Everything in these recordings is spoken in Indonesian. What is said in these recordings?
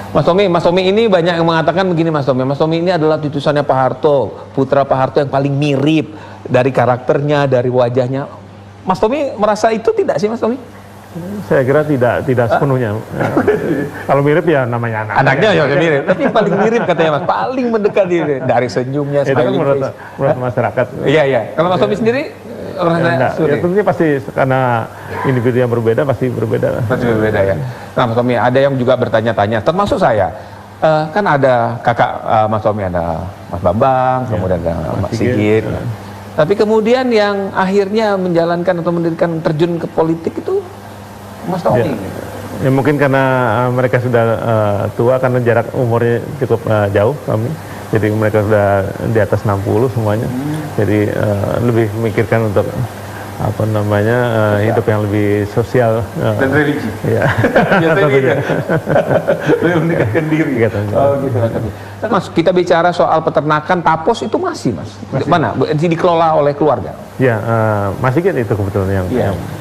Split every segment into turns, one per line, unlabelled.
Mas Tommy ini banyak yang mengatakan begini Mas Tommy. Mas Tommy ini adalah tulisannya Pak Harto, putra Pak Harto yang paling mirip dari karakternya, dari wajahnya. Mas Tommy merasa itu tidak sih Mas Tommy?
Saya kira tidak sepenuhnya. Kalau mirip ya namanya anak.
Anaknya ya mirip, tapi paling mirip katanya Mas, paling mendekat dari senyumnya.
Itu kan menurut masyarakat.
Iya. Kalau Mas Tommy sendiri?
Ya tentunya pasti karena individu yang berbeda pasti berbeda.
Pasti berbeda ya. Nah Mas Tommy, ada yang juga bertanya-tanya, termasuk saya. Kan ada kakak Mas Tommy, ada Mas Bambang, kemudian ada Mas Sigit. Tapi kemudian yang akhirnya menjalankan atau mendirikan terjun ke politik itu Mas Tommy.
Ya mungkin karena mereka sudah tua, karena jarak umurnya cukup jauh kami. Jadi mereka sudah di atas 60 semuanya. Jadi lebih memikirkan untuk apa namanya hidup yang lebih sosial
dan religi.
Ya.
Biasanya lebih mendekatkan diri. Oh gitu. Mas, kita bicara soal peternakan tapos itu masih Mas. Mana? Dikelola oleh keluarga?
Ya, masih kan itu kebetulan yang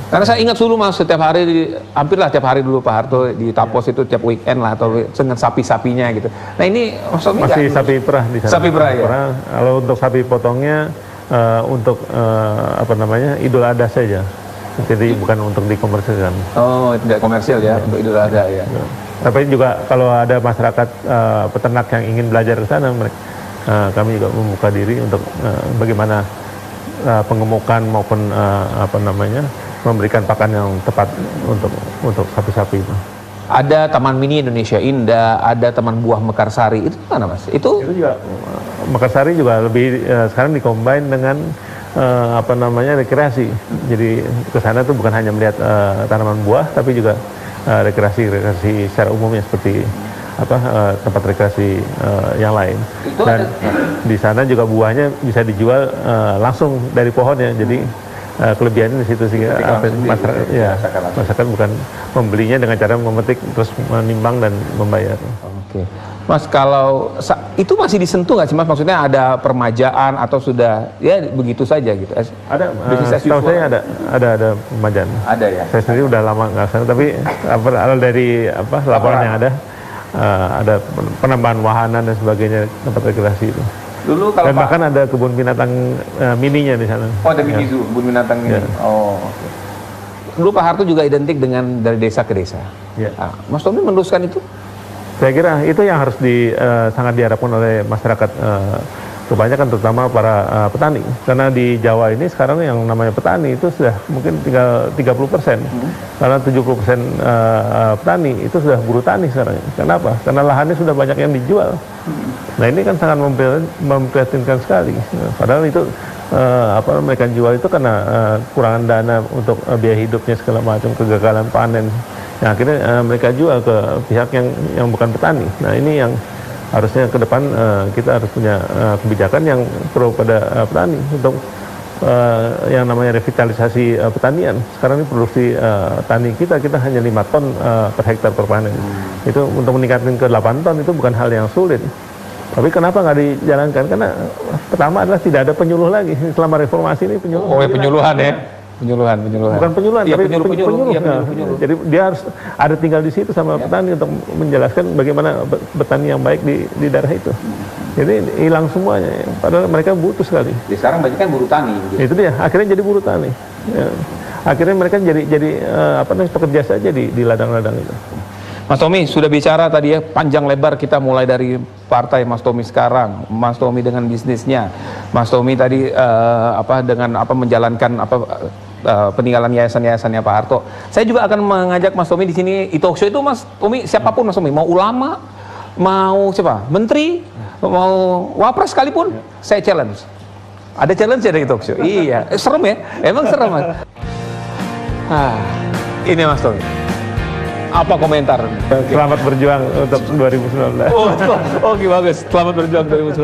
karena saya ingat dulu Mas, setiap hari hampirlah tiap hari dulu Pak Harto di tapos itu tiap weekend lah atau dengan sapi-sapinya gitu. Nah ini
masih sapi perah di sana.
Sapi perah ya.
Kalau untuk sapi potongnya untuk apa namanya Idul Adha saja. Jadi bukan untuk dikomersilkan.
Oh, tidak komersil ya, untuk Idul Adha ya.
Tapi juga kalau ada masyarakat peternak yang ingin belajar ke sana, kami juga membuka diri untuk bagaimana pengemukan maupun apa namanya memberikan pakan yang tepat untuk sapi-sapi itu.
Ada Taman Mini Indonesia Indah, ada Taman Buah Mekarsari, itu mana Mas? Itu
juga Mekarsari juga lebih sekarang dikombin dengan apa namanya rekreasi. Jadi ke sana tuh bukan hanya melihat tanaman buah, tapi juga rekreasi secara umumnya seperti apa tempat rekreasi yang lain. Dan di sana juga buahnya bisa dijual langsung dari pohonnya. Jadi kelebihannya di situ sih masyarakat bukan membelinya dengan cara memetik terus menimbang dan membayar.
Oke. Mas, kalau itu masih disentuh nggak sih Mas? Maksudnya ada permajaan atau sudah ya begitu saja gitu?
Ada. Setahu saya ada permajaan.
Ada ya.
Saya sendiri udah lama nggak sana, tapi dari laporan yang ada penambahan wahana dan sebagainya tempat rekreasi itu.
Dulu kalau
dan bahkan ada kebun binatang mininya di sana.
Oh, ada mini zoo, kebun binatang mini. Oh. Dulu Pak Harto juga identik dengan dari desa ke desa.
Ya.
Nah, Mas Tommy meneruskan itu?
Saya kira itu yang harus sangat diharapkan oleh masyarakat, kebanyakan terutama para petani. Karena di Jawa ini sekarang yang namanya petani itu sudah mungkin tinggal 30%. Karena 70% petani itu sudah buruh tani sekarang. Kenapa? Karena lahannya sudah banyak yang dijual. Nah ini kan sangat memprihatinkan sekali. Padahal itu mereka jual itu karena kurangan dana untuk biaya hidupnya segala macam, kegagalan panen. Yang akhirnya mereka jual ke pihak yang bukan petani. Nah ini yang harusnya ke depan kita harus punya kebijakan yang pro pada petani untuk yang namanya revitalisasi pertanian. Sekarang ini produksi tani kita hanya 5 ton per hektar per panen. Itu untuk meningkatkan ke 8 ton itu bukan hal yang sulit. Tapi kenapa nggak dijalankan? Karena pertama adalah tidak ada penyuluh lagi. Selama reformasi ini penyuluh.
Oh ya, penyuluhan ya. Penyuluhan.
Bukan penyuluhan,
ya,
tapi
penyuluh.
Jadi dia harus ada tinggal di situ sama petani untuk menjelaskan bagaimana bertani yang baik di daerah itu. Jadi hilang semuanya. Padahal mereka butuh sekali.
Jadi sekarang banyak kan buruh tani. Gitu.
Itu dia. Akhirnya jadi buruh tani. Ya. Akhirnya mereka jadi pekerja saja di ladang-ladang itu.
Mas Tommy sudah bicara tadi ya panjang lebar, kita mulai dari partai Mas Tommy sekarang, Mas Tommy dengan bisnisnya, Mas Tommy tadi menjalankan peninggalan yayasan-yayasannya Pak Harto. Saya juga akan mengajak Mas Tommy di sini e-talk show itu Mas Tommy, siapapun Mas Tommy, mau ulama, mau siapa, menteri, mau wapres sekalipun, saya challenge. Ada challenge ya dari e-talk show. Iya, serem ya, emang serem Mas. Ini Mas Tommy. Apa komentar?
Selamat berjuang untuk 2019.
Oh, bagus. Selamat berjuang 2019.